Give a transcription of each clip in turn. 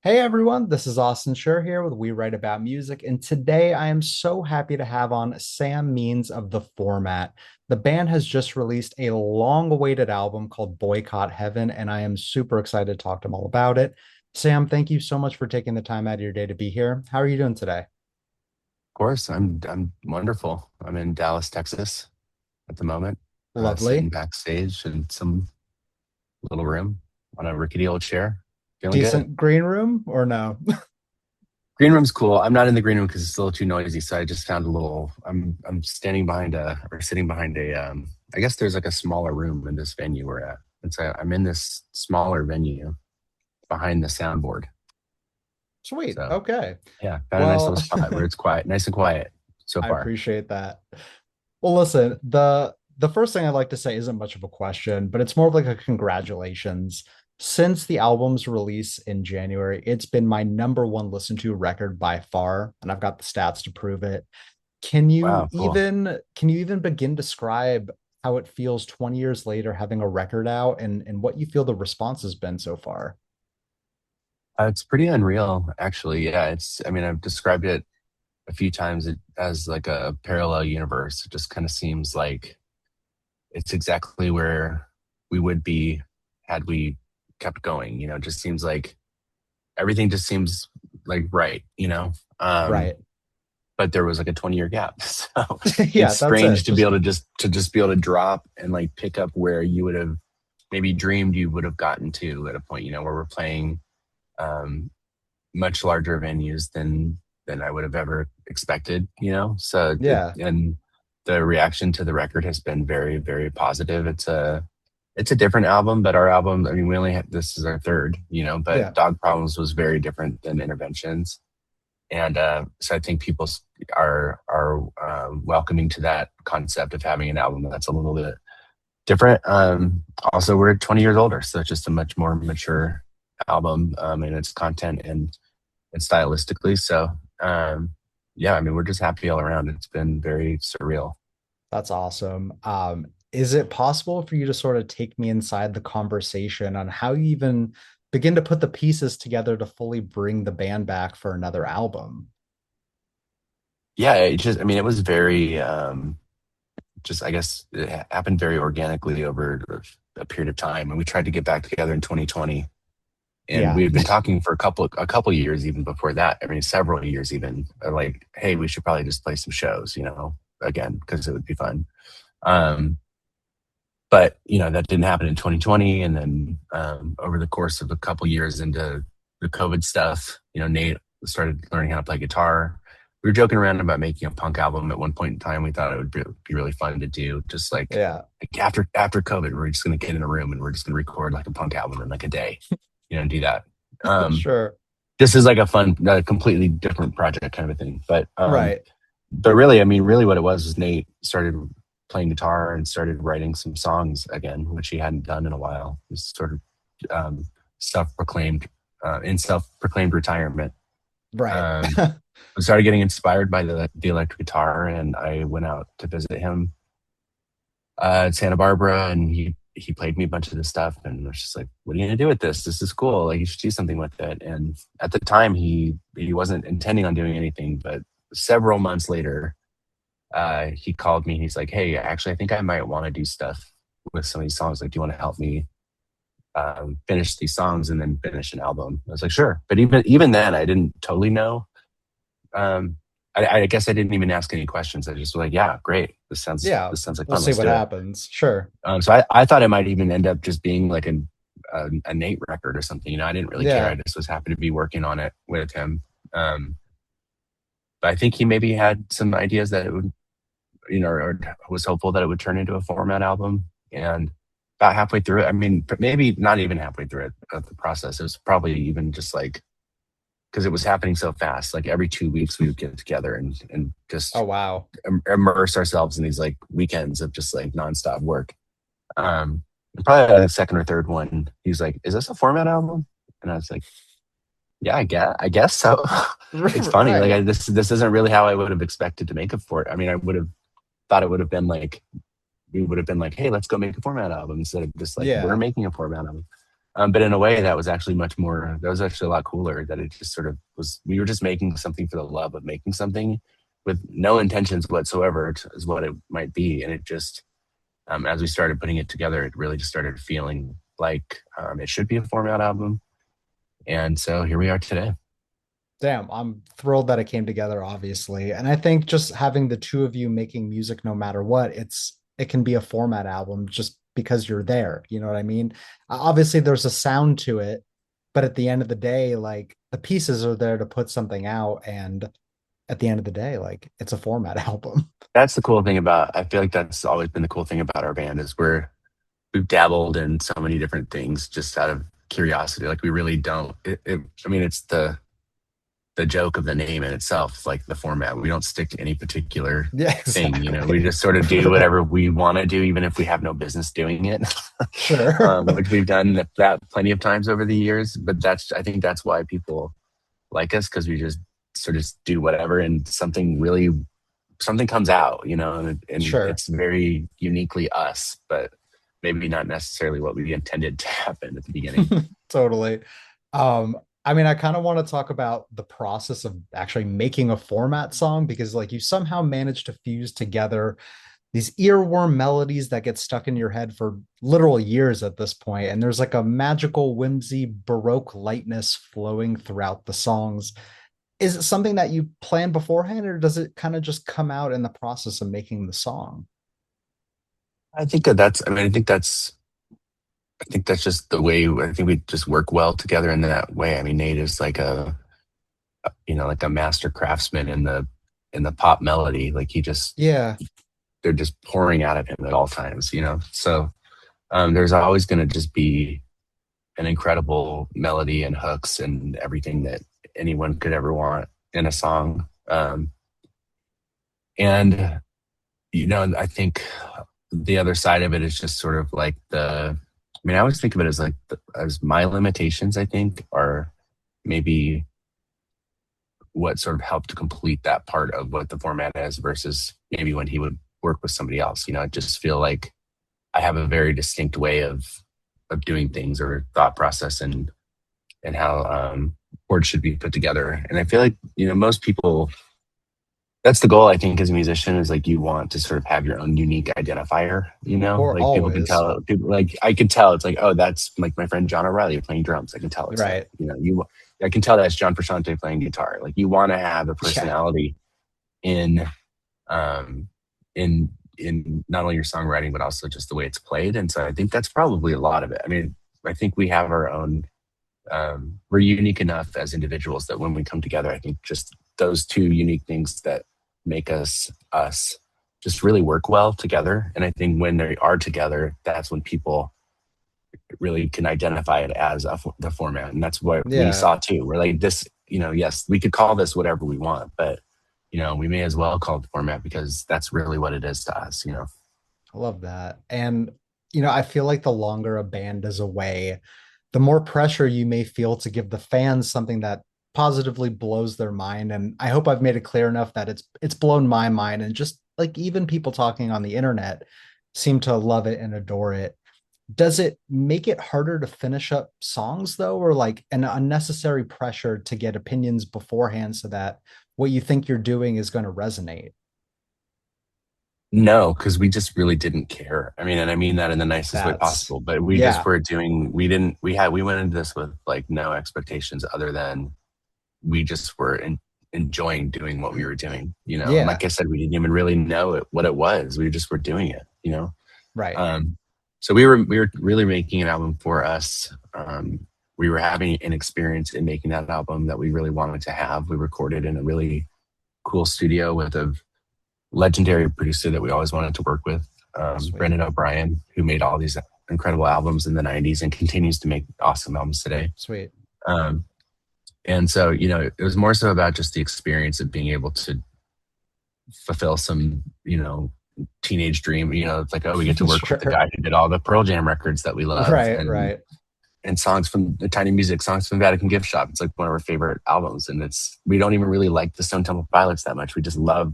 Hey everyone, this is Austin Schur here with We Write About Music, and today I am so happy to have on Sam Means of The Format. The band has just released a long-awaited album called Boycott Heaven, and I am super excited to talk to them all about it. Sam, thank you so much for taking the time out of your day to be here. How are you doing today? Course, I'm wonderful. I'm in Dallas, Texas at the moment, sitting Lovely. backstage in some little room on a rickety old chair, feeling good. Decent green room or no? Green room's cool. I'm not in the green room because it's a little too noisy, so I just found a little. I'm standing behind a or sitting behind a. I guess there's like a smaller room in this venue we're at, and so I'm in this smaller venue behind the soundboard. Sweet. So Okay. yeah, found a nice Well, little spot where it's quiet, nice and quiet so I far. appreciate that. Well, listen, the first thing I'd like to say isn't much of a question, but it's more of like a congratulations. Since the album's release in January, it's been my number one listened to record by far, and I've got the stats to prove it. Wow, cool. Can you even begin to describe how it feels 20 years later having a record out and what you feel the response has been so far? It's pretty unreal, actually. Yeah, I mean, I've described it a few times as like a parallel universe. It just kind of seems like it's exactly where we would be had we kept going. It just seems like everything just seems like right. Right. But there was like a 20-year gap. So Yeah, it's that's strange it. to be Just able to be able to drop and like pick up where you would have maybe dreamed you would have gotten to at a point, where we're playing um much larger venues than I would have ever expected. So yeah. and the reaction to the record has been very, very positive. It's a different album, but our album, I mean, we only had this is our third, but Yeah. Dog Problems was very different than Interventions. And so I think people are welcoming to that concept of having an album that's a little bit different. Also, we're 20 years older, so it's just a much more mature album in its content and stylistically. So, yeah, I mean, we're just happy all around. It's been very surreal. That's awesome. Is it possible for you to sort of take me inside the conversation on how you even begin to put the pieces together to fully bring the band back for another album? Yeah, I mean, it was very, just, I guess it happened very organically over a period of time. And we tried to get back together in 2020. And Yeah, we had been talking for a couple years even before that. I mean, several years even. Like, hey, we should probably just play some shows, again, because it would be fun. Um, but that didn't happen in 2020, and then over the course of a couple years into the COVID stuff, Nate started learning how to play guitar. We were joking around about making a punk album at one point in time. We thought it would be really fun to do, just yeah, like after COVID, we're just going to get in a room and we're just going to record like a punk album in like a day, and do that. um sure. this is like a fun, completely different project kind of a thing, Right. but really, I mean, really what it was Nate started playing guitar and started writing some songs again, which he hadn't done in a while. He's sort of um, self-proclaimed in self-proclaimed retirement. Right. Um, I started getting inspired by the electric guitar, and I went out to visit him in Santa Barbara, and he played me a bunch of this stuff, and I was just like, "What are you gonna do with this? This is cool. Like, you should do something with it." And at the time, he wasn't intending on doing anything, but several months later, he called me and he's like, "Hey, actually, I think I might want to do stuff with some of these songs. Like, do you want to help me finish these songs and then finish an album?" I was like, "Sure." But even then, I didn't totally know. Um, I guess I didn't even ask any questions. I just was like, "Yeah, great. This sounds Yeah, this sounds like we'll fun. see Let's what do it." happens. Sure. So I thought it might even end up just being like a Nate record or something. I didn't really care. I Yeah. just was happy to be working on it with him. Um, but I think he maybe had some ideas that it would, or was hopeful that it would turn into a format album. And about halfway through it, I mean, but maybe not even halfway through it of the process, it was probably even just like, because it was happening so fast. Like every 2 weeks, we would get together and Oh, just wow. immerse ourselves in these like weekends of just like nonstop work. And probably the second or third one, he was like, "Is this a format album?" And I was like, "Yeah, I guess so." It's funny, like Right. this isn't really how I would have expected to make it for it. I mean, I would have thought it would have been like we would have been like, "Hey, let's go make a format album," instead of just like, "We're Yeah. making a format album." But in a way, that was actually much more. That was actually a lot cooler. That it just sort of was. We were just making something for the love of making something, with no intentions whatsoever, is what it might be. And it just, as we started putting it together, it really just started feeling like it should be a format album. And so here we are today. Damn, I'm thrilled that it came together, obviously. And I think just having the two of you making music no matter what, it can be a format album just because you're there. You know what I mean? Obviously, there's a sound to it, but at the end of the day, like the pieces are there to put something out. And at the end of the day, like it's a format album. That's the cool thing about. I feel like that's always been the cool thing about our band is we've dabbled in so many different things just out of curiosity. Like we really don't. I mean, it's the joke of the name in itself, like the format. We don't stick to any particular Yeah, thing. We exactly. just sort of do whatever we want to do, even if we have no business doing it, Sure. which we've done that plenty of times over the years. But I think that's why people like us, because we just sort of do whatever, and something comes out, and Sure. it's very uniquely us, but maybe not necessarily what we intended to happen at the beginning. Totally. I mean, I kind of want to talk about the process of actually making a format song because, like, you somehow managed to fuse together these earworm melodies that get stuck in your head for literal years at this point. And there's like a magical, whimsy, Baroque lightness flowing throughout the songs. Is it something that you plan beforehand, or does it kind of just come out in the process of making the song? I think that that's. I mean, I think that's just the way. I think we just work well together in that way. I mean, Nate is like like a master craftsman in the pop melody. Like Yeah, they're just pouring out of him at all times. So there's always going to just be an incredible melody and hooks and everything that anyone could ever want in a song. And I think the other side of it is just sort of like I mean, I always think of it as like as my limitations, I think, are maybe what sort of helped to complete that part of what the format is versus maybe when he would work with somebody else. I just feel like I have a very distinct way of doing things or thought process and how chords should be put together. And I feel like, most people, that's the goal, I think, as a musician, is like you want to sort of have your own unique identifier, or like people can always. tell, people, like I could tell it's like, oh, that's like my friend John O'Reilly playing drums. I can tell it's him. Right. I can tell that's John Frusciante playing guitar. Like you want to have a Yeah. personality in, um, in not only your songwriting, but also just the way it's played. And so I think that's probably a lot of it. I mean, I think we have our own, we're unique enough as individuals that when we come together, I think just those two unique things that make us just really work well together. And I think when they are together, that's when people really can identify it as the format. And that's what we Yeah. saw too. We're like this, yes, we could call this whatever we want, but we may as well call it the format because that's really what it is to us. I love that. And, I feel like the longer a band is away, the more pressure you may feel to give the fans something that positively blows their mind. And I hope I've made it clear enough that it's blown my mind. And just like even people talking on the internet seem to love it and adore it. Does it make it harder to finish up songs though, or like an unnecessary pressure to get opinions beforehand so that what you think you're doing is going to resonate? No, because we just really didn't care. I mean, and I mean that in the nicest way That's, possible. But we just yeah, were doing. We didn't. We went into this with like no expectations other than we just were enjoying doing what we were doing. And yeah, like I said, we didn't even really know what it was. We just were doing it. right. Um, so we were really making an album for us. We were having an experience in making that album that we really wanted to have. We recorded in a really cool studio with a legendary producer that we always wanted to work with, Sweet, Brendan O'Brien, who made all these incredible albums in the 90s and continues to make awesome albums today. sweet. Um, and so, it was more so about just the experience of being able to fulfill some, teenage dream. It's like, oh, we get to work with the Sure. guy who did all the Pearl Jam records that we love Right, and right. songs from the Tiny Music, songs from Vatican Gift Shop. It's like one of our favorite albums. And we don't even really like the Stone Temple Pilots that much. We just love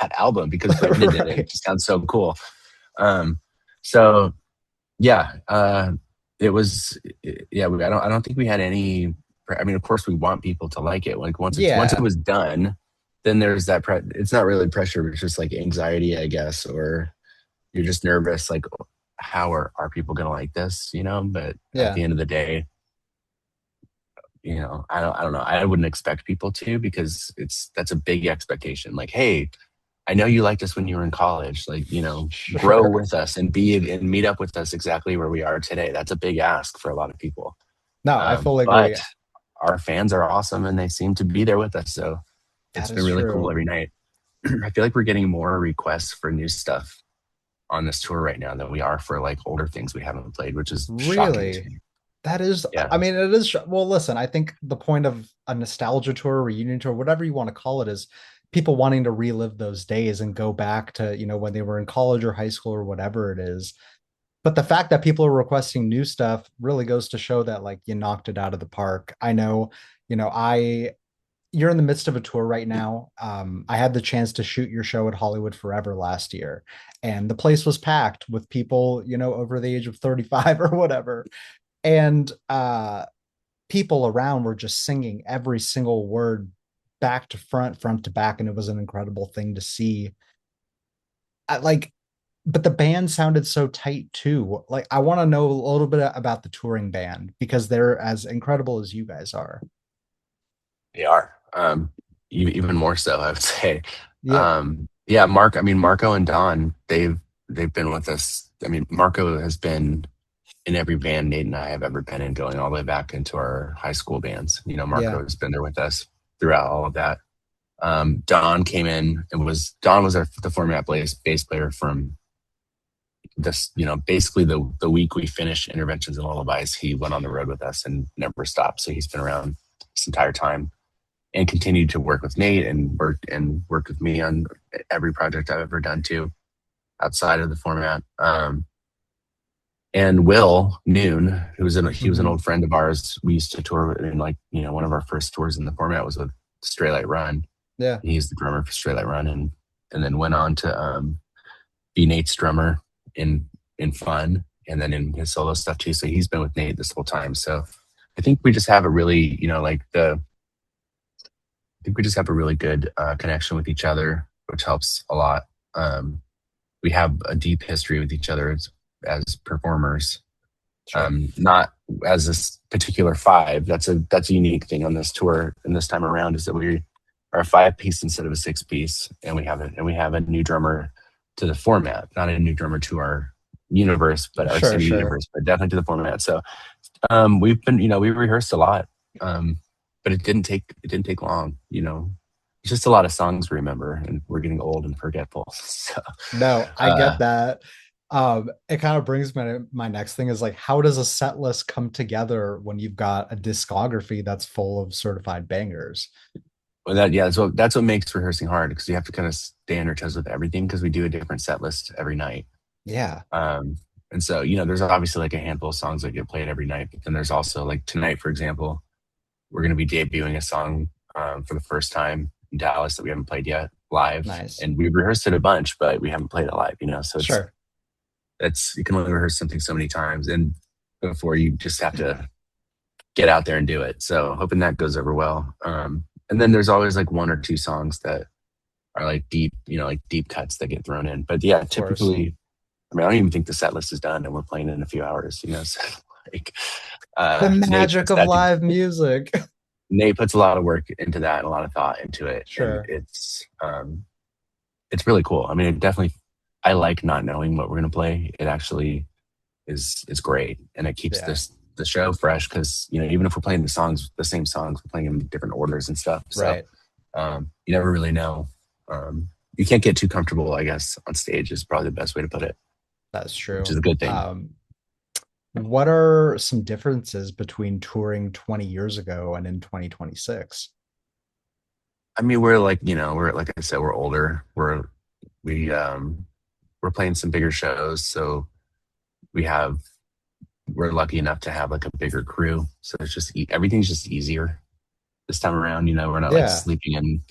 that album because Brendan did it. It Right. just sounds so cool. Um, so yeah, it was, yeah, I don't think we had any, I mean, of course we want people to like it. Like once it Yeah. was done, then there's that it's not really pressure, it's just like anxiety, I guess, or you're just nervous, like how are people gonna like this, But at Yeah. the end of the day, I don't know. I wouldn't expect people to, because that's a big expectation. Like, hey, I know you liked us when you were in college. Like, grow Sure. with us and be and meet up with us exactly where we are today. That's a big ask for a lot of people. No, I fully But agree. our fans are awesome and they seem to be there with us. So That it's been is really cool true. every night. I feel like we're getting more requests for new stuff on this tour right now than we are for like older things we haven't played, which is shocking to Really? me. That is, Yeah. I mean, it is. Well, listen, I think the point of a nostalgia tour, reunion tour, whatever you want to call it, is people wanting to relive those days and go back to, when they were in college or high school or whatever it is. But the fact that people are requesting new stuff really goes to show that, like, you knocked it out of the park. I know, I you're in the midst of a tour right now. I had the chance to shoot your show at Hollywood Forever last year, and the place was packed with people, over the age of 35 or whatever. And people around were just singing every single word back to front, front to back, and it was an incredible thing to see. Like, but the band sounded so tight too. Like, I want to know a little bit about the touring band because they're as incredible as you guys are. They are. Even more so, I would say. Yep. Yeah, Marco and Don, they've been with us. I mean, Marco has been in every band Nate and I have ever been in, going all the way back into our high school bands. Yeah. Marco has been there with us throughout all of that. Don came in and Don was the format bass player from this, basically the week we finished Interventions and Lullabies, he went on the road with us and never stopped. So he's been around this entire time and continued to work with Nate and worked with me on every project I've ever done too, outside of the format. And Will Noon, he was an Hmm. old friend of ours. We used to tour in, like, one of our first tours in the format was with Straylight Run. Yeah. He's the drummer for Straylight Run, and then went on to be Nate's drummer in Fun, and then in his solo stuff too. So he's been with Nate this whole time. So I think we just have a really, I think we just have a really good connection with each other, which helps a lot. We have a deep history with each other as performers. Sure. Not as this particular five. That's a unique thing on this tour and this time around, is that we are a 5-piece instead of a 6-piece, and we have a new drummer to the format, not a new drummer to our universe, but our Sure. same Sure. universe, but definitely to the format. So we've been, we rehearsed a lot, but it didn't take long. It's just a lot of songs to remember, and we're getting old and forgetful. So No, I uh, get that. It kind of brings me to my next thing is, like, how does a set list come together when you've got a discography that's full of certified bangers? well, that's what makes rehearsing hard, because you have to kind of stay on your toes with everything, because we do a different set list every night. Yeah. Um, and so, there's obviously like a handful of songs that get played every night, but then there's also, like, tonight, for example, we're going to be debuting a song for the first time in Dallas that we haven't played yet live, Nice. and we've rehearsed it a bunch, but we haven't played it live. So Sure. you can only rehearse something so many times, and before you just have to get out there and do it. So hoping that goes over well. And then there's always like one or two songs that are like deep, like deep cuts that get thrown in. But yeah, Of course. typically, I mean, I don't even think the set list is done, and we're playing in a few hours. So like, The Nate magic puts of that. live music. Nate puts a lot of work into that and a lot of thought into it, and Sure. it's really cool. I mean, it definitely. I like not knowing what we're gonna play. It actually is great, and it keeps Yeah. the show fresh, because even if we're playing the same songs, we're playing them in different orders and stuff. So Right. you never really know. You can't get too comfortable, I guess, on stage is probably the best way to put it, That's which true. is a good thing. What are some differences between touring 20 years ago and in 2026? I mean, we're like I said, we're older. We we're playing some bigger shows, so we have we're lucky enough to have like a bigger crew. So it's just everything's just easier this time around. We're not like Yeah. sleeping in,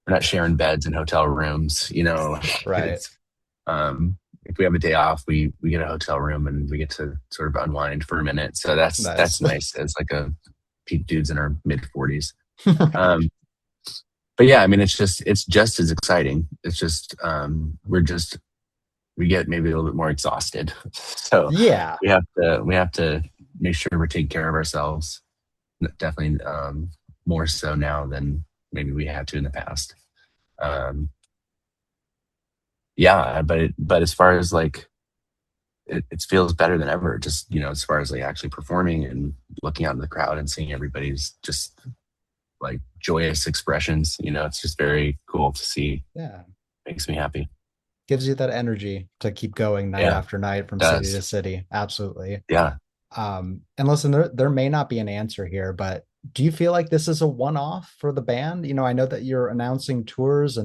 we're not sharing beds in hotel rooms. Right. It's um if we have a day off, we get a hotel room and we get to sort of unwind for a minute. So Nice. that's nice. It's like a peak dudes in our mid 40s. Right. Um, but yeah, I mean, it's just as exciting. It's just we get maybe a little bit more exhausted. So Yeah. we have to make sure we're taking care of ourselves. Definitely more so now than maybe we had to in the past. Um, yeah, but as far as like it feels better than ever. Just as far as like actually performing and looking out in the crowd and seeing everybody's just like joyous expressions. It's just very cool to see. Yeah. Makes me happy. Gives you that energy to keep going night Yeah, after night from city to does. city. Absolutely. Yeah. And listen, there may not be an answer here, but do you feel like this is a one-off for the band? I know that you're announcing tours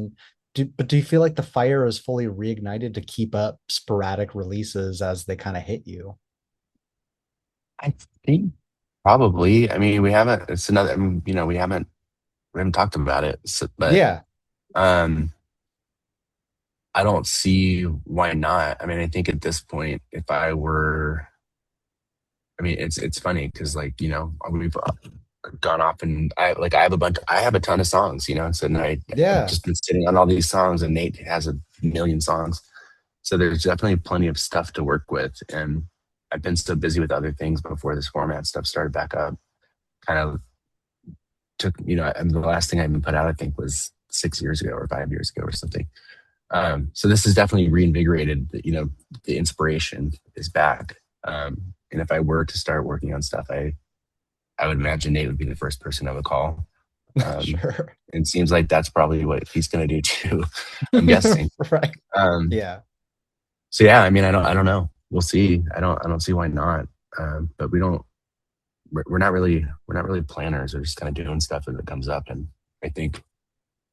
but do you feel like the fire is fully reignited to keep up sporadic releases as they kind of hit you? I think probably. I mean, we haven't. It's another. I mean, we haven't talked about it, but Yeah. um, I don't see why not. I mean, I think at this point, if I were, I mean, it's funny because like we've gone off and I have a ton of songs, so and I've Yeah. just been sitting on all these songs, and Nate has a million songs, so there's definitely plenty of stuff to work with, and I've been so busy with other things before this format stuff started back up. Kind of took, and the last thing I even put out, I think, was 6 years ago or 5 years ago or something. So this has definitely reinvigorated. The inspiration is back. And if I were to start working on stuff, I would imagine Nate would be the first person I would call. Sure. And it seems like that's probably what he's going to do too. I'm guessing. Right. Um, Yeah. so yeah, I mean, I don't know. We'll see. I don't see why not. But we don't. We're not really planners. We're just kind of doing stuff as it comes up. And I think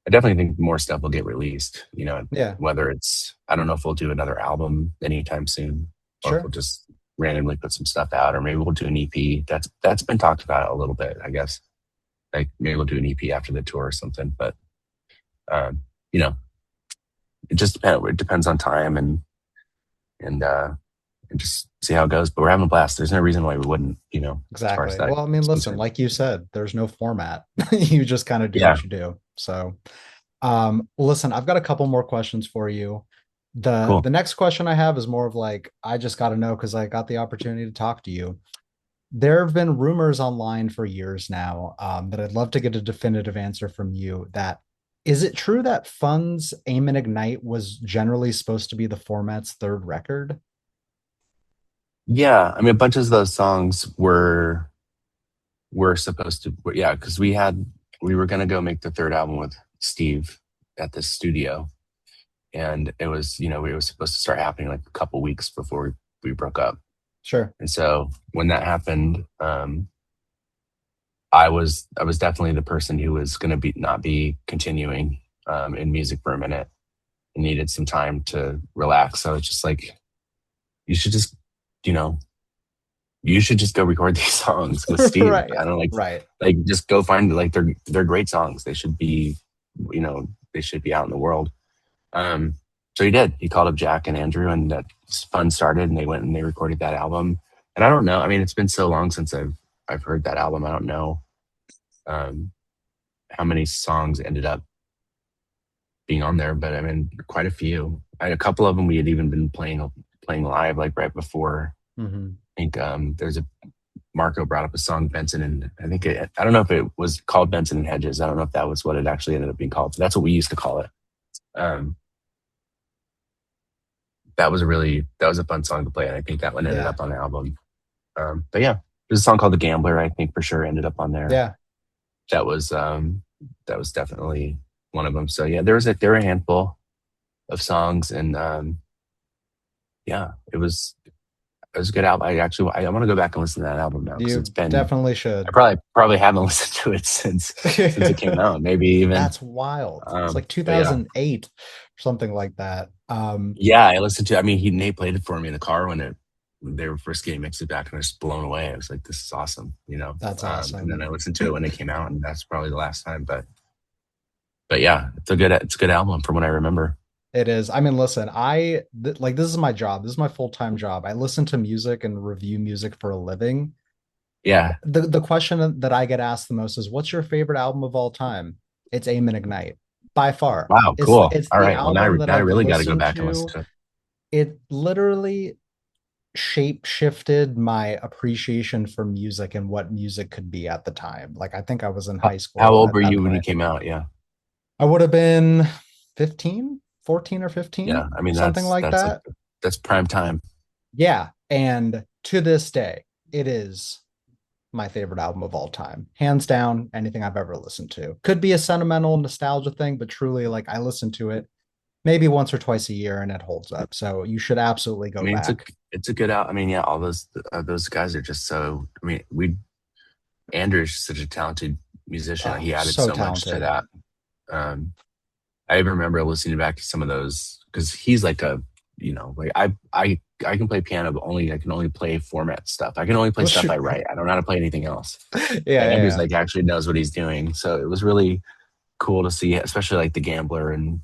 I definitely think more stuff will get released. Yeah. Whether it's I don't know if we'll do another album anytime soon, or if we'll Sure. just randomly put some stuff out, or maybe we'll do an EP. That's been talked about a little bit, I guess. Like maybe we'll do an EP after the tour or something. But um, you know, it depends on time and just see how it goes. But we're having a blast. There's no reason why we wouldn't. As far as Exactly. that Well, I mean, is listen, concerned. like you said, there's no format. You just kind of do Yeah, what you do. So, listen, I've got a couple more questions for you. The cool. the next question I have is more of like, I just got to know because I got the opportunity to talk to you. There have been rumors online for years now, that I'd love to get a definitive answer from you. That is it true that Fun's Aim and Ignite was generally supposed to be the format's third record? Yeah, I mean, a bunch of those songs were supposed to, yeah, because we were gonna go make the third album with Steve at the studio, and it was it was supposed to start happening like a couple weeks before we broke up. Sure. And so when that happened, I was definitely the person who was gonna be not be continuing in music for a minute and needed some time to relax. So it's just like you should just you know you should just go record these songs with Steve. Right. I don't Right. like just go find like they're great songs. You know, they should be out in the world. Um, so he did. He called up Jack and Andrew, and that fun started, and they went and they recorded that album. And I don't know. I mean, it's been so long since I've heard that album. I don't know um, how many songs ended up being on there, but I mean, quite a few. A couple of them we had even been playing live, like right before. Mhm. I think there's a Marco brought up a song Benson, and I don't know if it was called Benson and Hedges. I don't know if that was what it actually ended up being called. But that's what we used to call it. Um, that was a fun song to play, and I think that one ended Yeah. up on the album. But yeah, there's a song called The Gambler. I think for sure ended up on there. Yeah. That was that was definitely one of them. So yeah, there were a handful of songs, and yeah, it was a good album. I want to go back and listen to that album now because it's You been definitely I should. probably haven't listened to it since it came out. Maybe even. That's wild. It's like But yeah, 2008 or something like that. yeah. I listened to. I mean, Nate played it for me in the car when they were first getting mixed back, and I was blown away. I was like, "This is awesome," you know. That's And then awesome. I listened to it when it came out, and that's probably the last time. But yeah, it's a good album from what I remember. It is. I mean, listen, like this is my job. This is my full-time job. I listen to music and review music for a living. Yeah. The question that I get asked the most is, "What's your favorite album of all time?" It's Aim and Ignite, by far. Wow. It's Cool. it's All the right. Well, album that now I I've really got to go listened back and listen to. to it. It literally shape shifted my appreciation for music and what music could be at the time. Like I think I was in high How school old at were that you when you point. came out? Yeah. I would have been 15, 14 or Yeah. 15, I mean, something like that's like that. that's prime time. Yeah, and to this day, it is my favorite album of all time. Hands down, anything I've ever listened to. Could be a sentimental nostalgia thing, but truly, like I listen to it maybe once or twice a year and it holds up. So you should absolutely I go mean, back. it's a good out. I mean, yeah, all those guys are just so. I mean, we Andrew's such a talented musician. Oh, He added so so much to talented. that. Um, I even remember listening back to some of those because he's like a, like I can play piano, but only I can only play format stuff. I can only play stuff I Sure. write. I don't know how to play anything else. Yeah, And Andrew's yeah, like actually knows what he's doing. So it was really cool to see, especially like the Gambler, and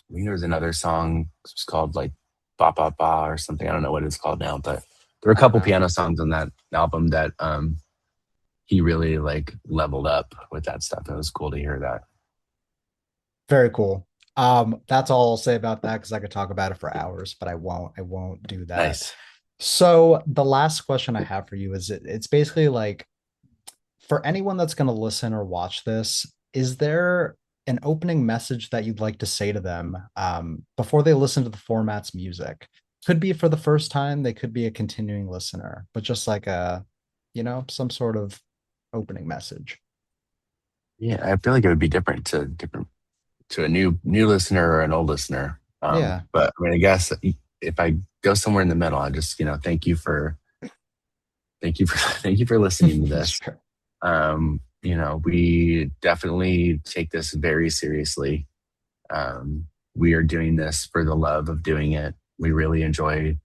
I think there was another song. It's called like Ba Ba Ba or something. I don't know what it's called now, but there were a I don't couple know. piano songs on that album that he really like leveled up with that stuff. It was cool to hear that. Very cool. That's all I'll say about that because I could talk about it for hours, but I won't. I won't do that. Nice. So the last question I have for you is it's basically like for anyone that's going to listen or watch this, is there an opening message that you'd like to say to them before they listen to the format's music? Could be for the first time, they could be a continuing listener, but just like some sort of opening message. Yeah, I feel like it would be different to a new listener or an old listener. Yeah. But I mean, I guess if I go somewhere in the middle, I just thank you for thank you for listening to this. Sure. We definitely take this very seriously. Um, we are doing this for the love of doing it. We really enjoy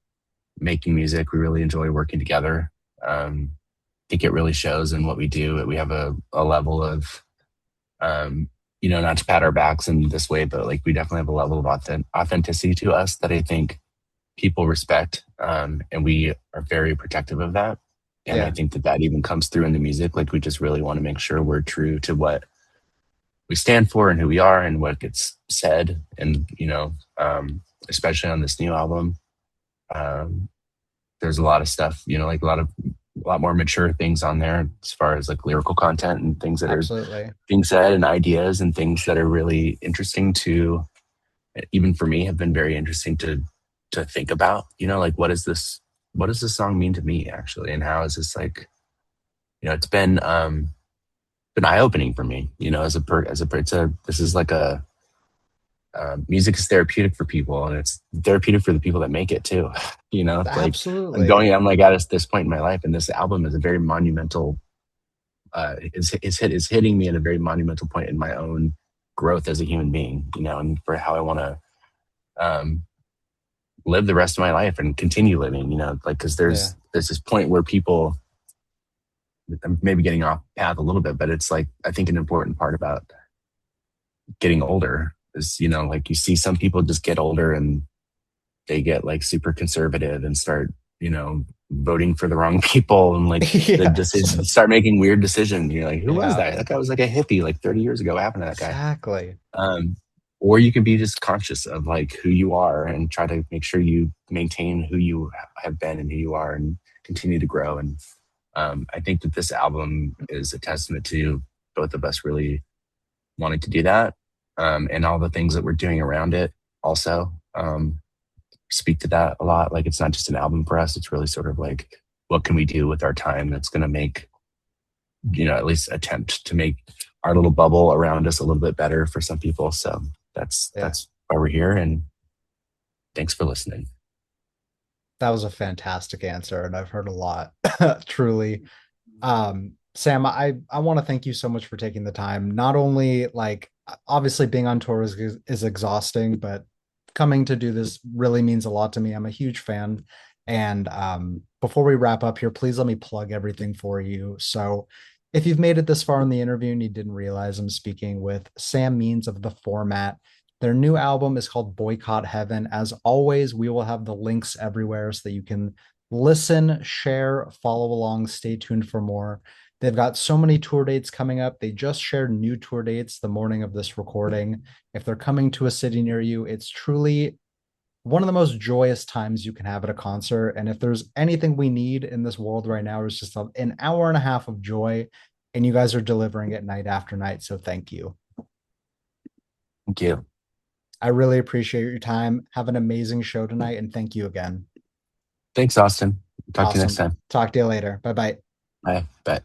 making music. We really enjoy working together. I think it really shows in what we do. We have a level of, not to pat our backs in this way, but like we definitely have a level of authenticity to us that I think people respect. And we are very protective of that. And I Yeah. think that that even comes through in the music. Like we just really want to make sure we're true to what we stand for and who we are and what gets said. And, especially on this new album, um, there's a lot of stuff, like a lot more mature things on there as far as like lyrical content and things that are Absolutely. being said and ideas and things that are really interesting to, even for me, have been very interesting to think about, like what does this song mean to me actually? And how is this like, it's been eye opening for me, this is like music is therapeutic for people and it's therapeutic for the people that make it too. Like Absolutely. I'm like at this point in my life, and this album is a very monumental. Is hitting me at a very monumental point in my own growth as a human being. And for how I want to um, live the rest of my life and continue living. Like because Yeah. there's this point where people, I'm maybe getting off path a little bit, but it's like I think an important part about getting older is like you see some people just get older and they get like super conservative and start, voting for the wrong people and like the Yes. decision start making weird decisions. You're like, who was Yeah. that? That guy was like a hippie like 30 years ago. What happened to that guy? Exactly. Um, or you can be just conscious of like who you are and try to make sure you maintain who you have been and who you are and continue to grow. And I think that this album is a testament to both of us really wanting to do that, and all the things that we're doing around it also. Speak to that a lot. Like it's not just an album for us. It's really sort of like what can we do with our time that's going to make, at least attempt to make our little bubble around us a little bit better for some people. So Yeah. that's why we're here. And thanks for listening. That was a fantastic answer, and I've heard a lot, truly. Sam, I want to thank you so much for taking the time. Not only like obviously being on tour is exhausting, but coming to do this really means a lot to me. I'm a huge fan. And before we wrap up here, please let me plug everything for you. So if you've made it this far in the interview and you didn't realize I'm speaking with Sam Means of The Format, Their new album is called Boycott Heaven. As always, we will have the links everywhere so that you can listen, share, follow along, stay tuned for more. They've got so many tour dates coming up. They just shared new tour dates the morning of this recording. If they're coming to a city near you, it's truly one of the most joyous times you can have at a concert. And if there's anything we need in this world right now, it's just an hour and a half of joy. And you guys are delivering it night after night. So thank you. Thank you. I really appreciate your time. Have an amazing show tonight. And thank you again. Thanks, Austin. Talk to you next Awesome. time. Talk to you later. Bye bye. Bye. Bye.